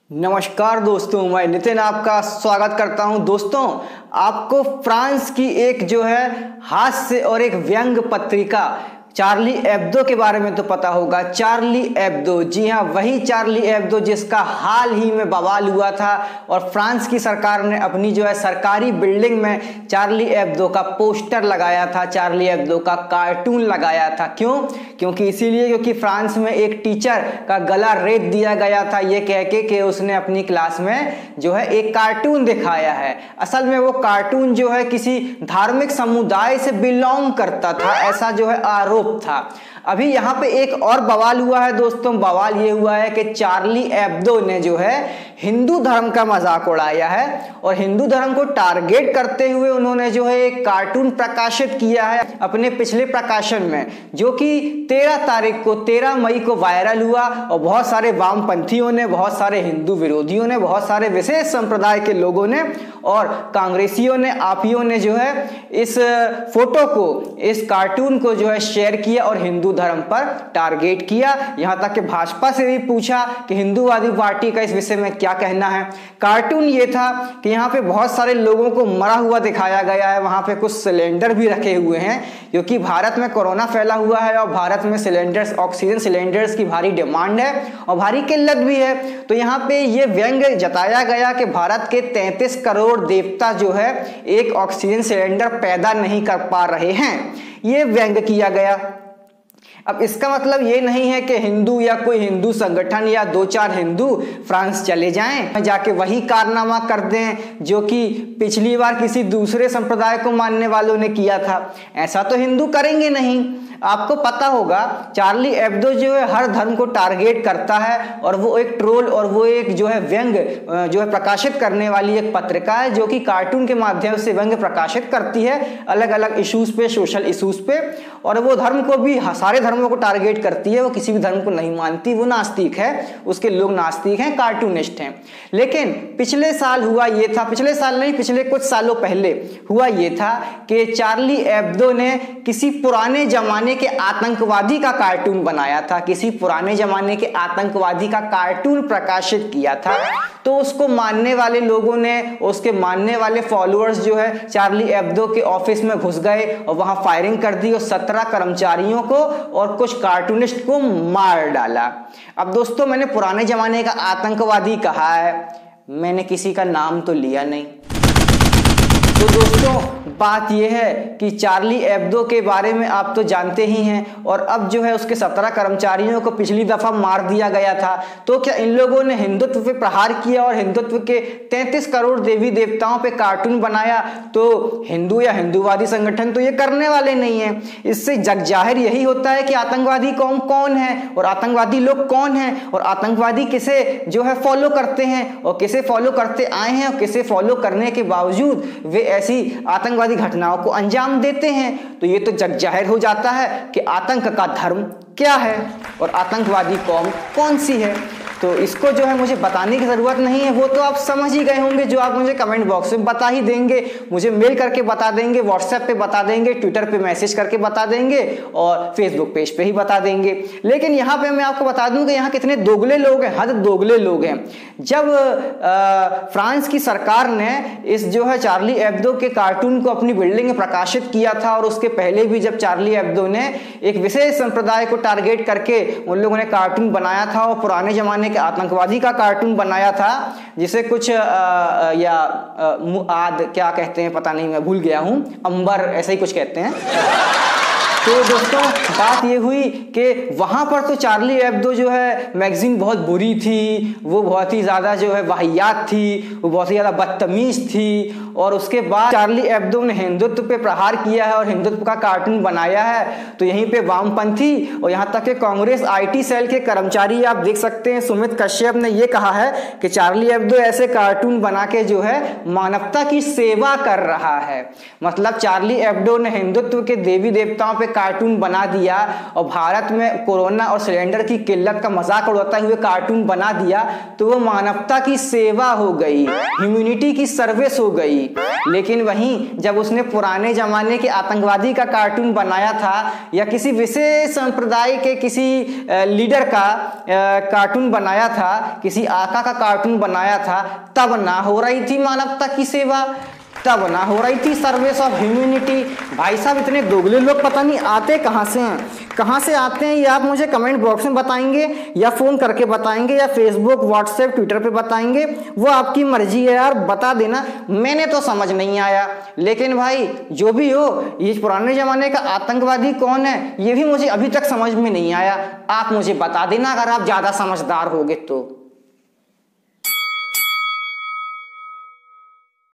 नमस्कार दोस्तों, मैं नितिन आपका स्वागत करता हूं। दोस्तों, आपको फ्रांस की एक जो है हास्य और एक व्यंग पत्रिका चार्ली एब्दो के बारे में तो पता होगा। चार्ली एब्दो, जी हाँ, वही चार्ली एब्दो जिसका हाल ही में बवाल हुआ था और फ्रांस की सरकार ने अपनी जो है सरकारी बिल्डिंग में चार्ली एब्दो का पोस्टर लगाया था, चार्ली एब्दो का कार्टून लगाया था। क्यों? क्योंकि इसीलिए क्योंकि फ्रांस में एक टीचर का गला रेत दिया गया था ये कह के कि उसने अपनी क्लास में जो है एक कार्टून दिखाया है। असल में वो कार्टून जो है किसी धार्मिक समुदाय से बिलोंग करता था, ऐसा जो है आरोप था। अभी यहाँ पे एक और बवाल हुआ है दोस्तों। बवाल ये हुआ है कि चार्ली एब्दो ने जो है हिंदू धर्म का मजाक उड़ाया है और हिंदू धर्म को टारगेट करते हुए उन्होंने जो है एक कार्टून प्रकाशित किया है अपने पिछले प्रकाशन में, जो कि 13 मई को वायरल हुआ और बहुत सारे वामपंथियों ने, बहुत सारे हिंदू विरोधियों ने, बहुत सारे विशेष संप्रदाय के लोगों ने और कांग्रेसियों ने, आपियों ने जो है इस फोटो को, इस कार्टून को जो है शेयर किया और हिंदू धर्म पर टारगेट किया। यहां तक कि भाजपा से भी पूछा कि हिंदूवादी पार्टी का इस विषय में क्या कहना है। कार्टून ये था कि यहाँ पे बहुत सारे लोगों को मरा हुआ दिखाया गया है, वहां पे कुछ सिलेंडर भी रखे हुए हैं क्योंकि भारत में कोरोना फैला हुआ है और भारत में सिलेंडर्स, ऑक्सीजन सिलेंडर्स की भारी डिमांड है और भारी किल्लत भी है। तो यहाँ पे ये व्यंग जताया गया कि भारत के 33 करोड़ देवता जो है एक ऑक्सीजन सिलेंडर पैदा नहीं कर पा रहे हैं, ये व्यंग किया गया। अब इसका मतलब ये नहीं है कि हिंदू या कोई हिंदू संगठन या 2-4 हिंदू फ्रांस चले जाएं, जाके वही कारनामा कर दें जो कि पिछली बार किसी दूसरे संप्रदाय को मानने वालों ने किया था। ऐसा तो हिंदू करेंगे नहीं। आपको पता होगा चार्ली एब्दो जो है हर धर्म को टारगेट करता है और वो एक ट्रोल और वो एक जो है व्यंग जो है प्रकाशित करने वाली एक पत्रिका है जो कि कार्टून के माध्यम से व्यंग प्रकाशित करती है अलग अलग इश्यूज पे, सोशल इश्यूज पे। और वो धर्म को भी, सारे धर्मों को टारगेट करती है। वो किसी भी धर्म को नहीं मानती, वो नास्तिक है, उसके लोग नास्तिक हैं, कार्टूनिस्ट हैं। लेकिन पिछले साल हुआ ये था, पिछले साल नहीं, पिछले कुछ सालों पहले हुआ ये था कि चार्ली एब्दो ने किसी पुराने जमाने के आतंकवादी का कार्टून बनाया था, किसी पुराने जमाने के आतंकवादी का कार्टून प्रकाशित किया था। तो उसको मानने वाले लोगों ने, उसके मानने वाले फॉलोअर्स जो है चार्ली एब्दो के ऑफिस में घुस गए और वहां फायरिंग कर दी और 17 कर्मचारियों को और कुछ कार्टूनिस्ट को मार डाला। अब दोस्तों, मैंने पुराने जमाने का आतंकवादी कहा है, मैंने किसी का नाम तो लिया नहीं। तो दोस्तों, बात यह है कि चार्ली एब्दो के बारे में आप तो जानते ही हैं और अब जो है उसके 17 कर्मचारियों को पिछली दफा मार दिया गया था। तो क्या इन लोगों ने हिंदुत्व पे प्रहार किया और हिंदुत्व के 33 करोड़ देवी देवताओं पे कार्टून बनाया? तो हिंदू या हिंदूवादी संगठन तो ये करने वाले नहीं है। इससे जग जाहिर यही होता है कि आतंकवादी कौन कौन है और आतंकवादी लोग कौन हैं और आतंकवादी किसे जो है फॉलो करते हैं और किसे फॉलो करते आए हैं और किसे फॉलो करने के बावजूद वे ऐसी आतंकवादी घटनाओं को अंजाम देते हैं। तो ये तो जग जाहिर हो जाता है कि आतंक का धर्म क्या है और आतंकवादी कौम कौन सी है। तो इसको जो है मुझे बताने की ज़रूरत नहीं है, वो तो आप समझ ही गए होंगे, जो आप मुझे कमेंट बॉक्स में बता ही देंगे, मुझे मेल करके बता देंगे, व्हाट्सएप पे बता देंगे, ट्विटर पे मैसेज करके बता देंगे और फेसबुक पेज पे ही बता देंगे। लेकिन यहाँ पे मैं आपको बता दूं कि यहाँ कितने दोगले लोग हैं, हद दोगले लोग हैं। जब फ्रांस की सरकार ने इस जो है चार्ली एब्दो के कार्टून को अपनी बिल्डिंग में प्रकाशित किया था और उसके पहले भी जब चार्ली एब्दो ने एक विशेष संप्रदाय को टारगेट करके उन लोगों ने कार्टून बनाया था और पुराने जमाने के आतंकवादी का कार्टून बनाया था जिसे कुछ मुआद क्या कहते हैं पता नहीं, मैं भूल गया हूं, अंबर ऐसा ही कुछ कहते हैं। तो दोस्तों, बात ये हुई कि वहां पर तो चार्ली एब्दो जो है मैगजीन बहुत बुरी थी, वो बहुत ही ज्यादा जो है वाहियात थी, वो बहुत ही ज्यादा बदतमीज थी। और उसके बाद चार्ली एब्दो ने हिंदुत्व पे प्रहार किया है और हिंदुत्व का कार्टून बनाया है। तो यहीं पे वामपंथी और यहाँ तक कि कांग्रेस IT सेल के कर्मचारी, आप देख सकते हैं, सुमित कश्यप ने ये कहा है कि चार्ली एब्दो ऐसे कार्टून बना के जो है मानवता की सेवा कर रहा है। मतलब चार्ली एब्दो ने हिंदुत्व के देवी देवताओं पे कार्टून बना दिया और भारत में कोरोना और सिलेंडर की किल्लत का मजाक उड़ाते हुए कार्टून बना दिया, तो वो मानवता की सेवा हो गई, ह्यूमैनिटी की सर्विस हो गई। लेकिन वहीं जब उसने पुराने जमाने के आतंकवादी का कार्टून बनाया था या किसी विशेष संप्रदाय के किसी लीडर का कार्टून बनाया था, किसी आका का कार्टून बनाया था, तब ना हो रही थी मानवता की सेवा, तब ना हो रही थी सर्विस ऑफ ह्यूमैनिटी। भाई साहब, इतने दोगले लोग पता नहीं आते कहाँ से हैं, कहाँ से आते हैं, ये आप मुझे कमेंट बॉक्स में बताएंगे या फ़ोन करके बताएंगे या फेसबुक, व्हाट्सएप, ट्विटर पे बताएंगे, वो आपकी मर्जी है यार, बता देना। मैंने तो समझ नहीं आया। लेकिन भाई जो भी हो, ये पुराने ज़माने का आतंकवादी कौन है ये भी मुझे अभी तक समझ में नहीं आया। आप मुझे बता देना अगर आप ज़्यादा समझदार होगे तो।